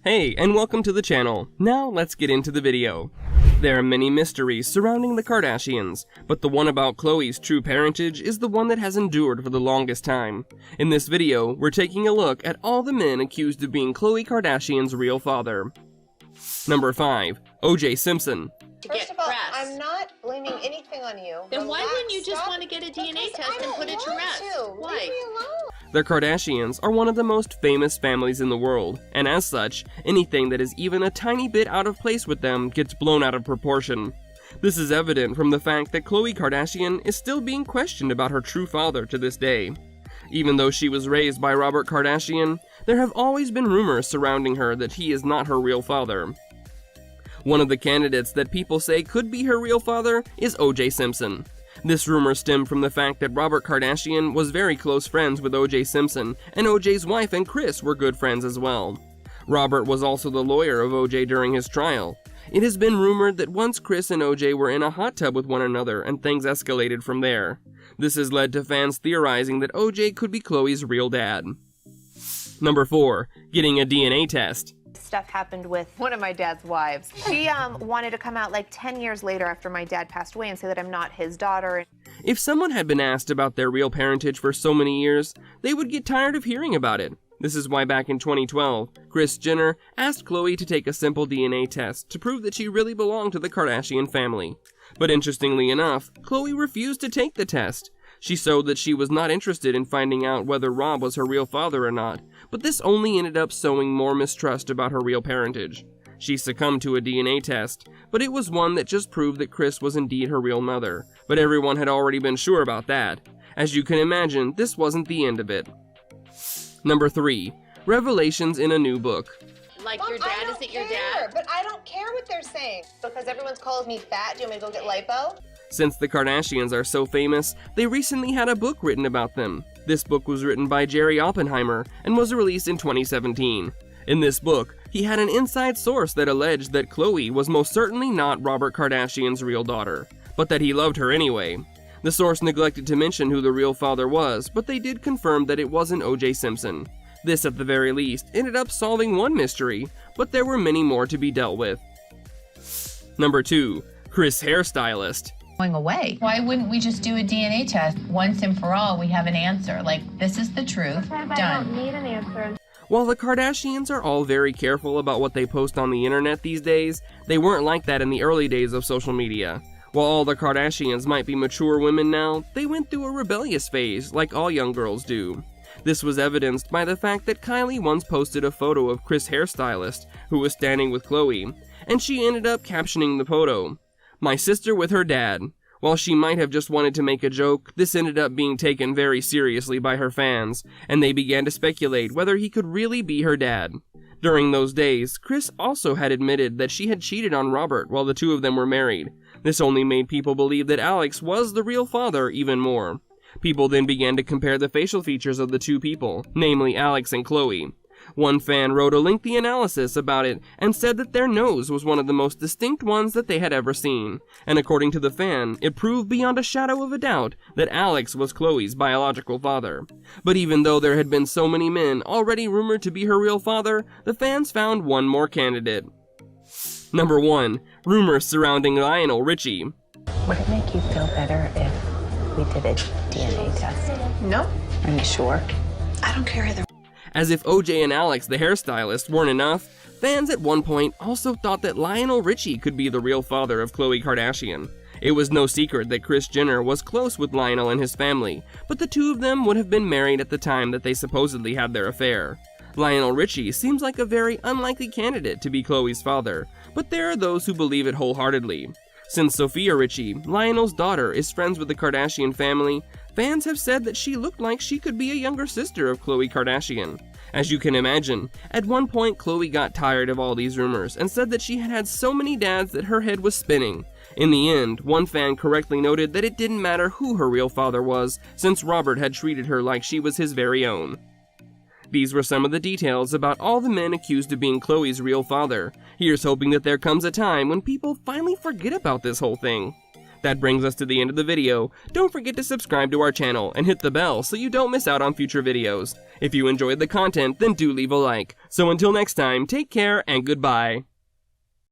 Hey, and welcome to the channel. Now let's get into the video. There are many mysteries surrounding the Kardashians, but the one about Khloe's true parentage is the one that has endured for the longest time. In this video, we're taking a look at all the men accused of being Khloe Kardashian's real father. Number 5. O.J. Simpson. First of all, I'm not blaming anything on you. Then why wouldn't you just want to get a DNA test and put it to rest? Why? Leave me alone. The Kardashians are one of the most famous families in the world, and as such, anything that is even a tiny bit out of place with them gets blown out of proportion. This is evident from the fact that Khloe Kardashian is still being questioned about her true father to this day. Even though she was raised by Robert Kardashian, there have always been rumors surrounding her that he is not her real father. One of the candidates that people say could be her real father is O.J. Simpson. This rumor stemmed from the fact that Robert Kardashian was very close friends with O.J. Simpson, and O.J.'s wife and Kris were good friends as well. Robert was also the lawyer of O.J. during his trial. It has been rumored that once Kris and O.J. were in a hot tub with one another and things escalated from there. This has led to fans theorizing that O.J. could be Khloe's real dad. Number 4. Getting a DNA test. Stuff happened with one of my dad's wives. She wanted to come out like 10 years later after my dad passed away and say that I'm not his daughter. If someone had been asked about their real parentage for so many years, they would get tired of hearing about it. This is why back in 2012, Kris Jenner asked Khloe to take a simple DNA test to prove that she really belonged to the Kardashian family. But interestingly enough, Khloe refused to take the test. She showed that she was not interested in finding out whether Rob was her real father or not, but this only ended up sowing more mistrust about her real parentage. She succumbed to a DNA test, but it was one that just proved that Kris was indeed her real mother, but everyone had already been sure about that. As you can imagine, this wasn't the end of it. Number 3. Revelations in a new book. Like Mom, your dad isn't your dad? But I don't care what they're saying. Because everyone's calling me fat, do you want me to go get lipo? Since the Kardashians are so famous, they recently had a book written about them. This book was written by Jerry Oppenheimer and was released in 2017. In this book, he had an inside source that alleged that Khloe was most certainly not Robert Kardashian's real daughter, but that he loved her anyway. The source neglected to mention who the real father was, but they did confirm that it wasn't O.J. Simpson. This, at the very least, ended up solving one mystery, but there were many more to be dealt with. Number 2. Kris hairstylist. Going away. Why wouldn't we just do a DNA test once and for all? We have an answer. Like, this is the truth. Done. I don't need an answer. While the Kardashians are all very careful about what they post on the internet these days, they weren't like that in the early days of social media. While all the Kardashians might be mature women now, they went through a rebellious phase like all young girls do. This was evidenced by the fact that Kylie once posted a photo of Kris hairstylist, who was standing with Khloe, and she ended up captioning the photo, "My sister with her dad." While she might have just wanted to make a joke, this ended up being taken very seriously by her fans, and they began to speculate whether he could really be her dad. During those days, Kris also had admitted that she had cheated on Robert while the two of them were married. This only made people believe that Alex was the real father even more. People then began to compare the facial features of the two people, namely Alex and Khloe. One fan wrote a lengthy analysis about it and said that their nose was one of the most distinct ones that they had ever seen, and according to the fan, it proved beyond a shadow of a doubt that Alex was Khloe's biological father. But even though there had been so many men already rumored to be her real father, the fans found one more candidate. Number 1. Rumors surrounding Lionel Richie. Would it make you feel better if we did a DNA test? No. Are you sure? I don't care either. As if O.J. and Alex, the hairstylist, weren't enough, fans at one point also thought that Lionel Richie could be the real father of Khloe Kardashian. It was no secret that Kris Jenner was close with Lionel and his family, but the two of them would have been married at the time that they supposedly had their affair. Lionel Richie seems like a very unlikely candidate to be Khloe's father, but there are those who believe it wholeheartedly. Since Sophia Richie, Lionel's daughter, is friends with the Kardashian family, fans have said that she looked like she could be a younger sister of Khloe Kardashian. As you can imagine, at one point Khloe got tired of all these rumors and said that she had had so many dads that her head was spinning. In the end, one fan correctly noted that it didn't matter who her real father was, since Robert had treated her like she was his very own. These were some of the details about all the men accused of being Khloe's real father. Here's hoping that there comes a time when people finally forget about this whole thing. That brings us to the end of the video. Don't forget to subscribe to our channel and hit the bell so you don't miss out on future videos. If you enjoyed the content, then do leave a like. So until next time, take care and goodbye.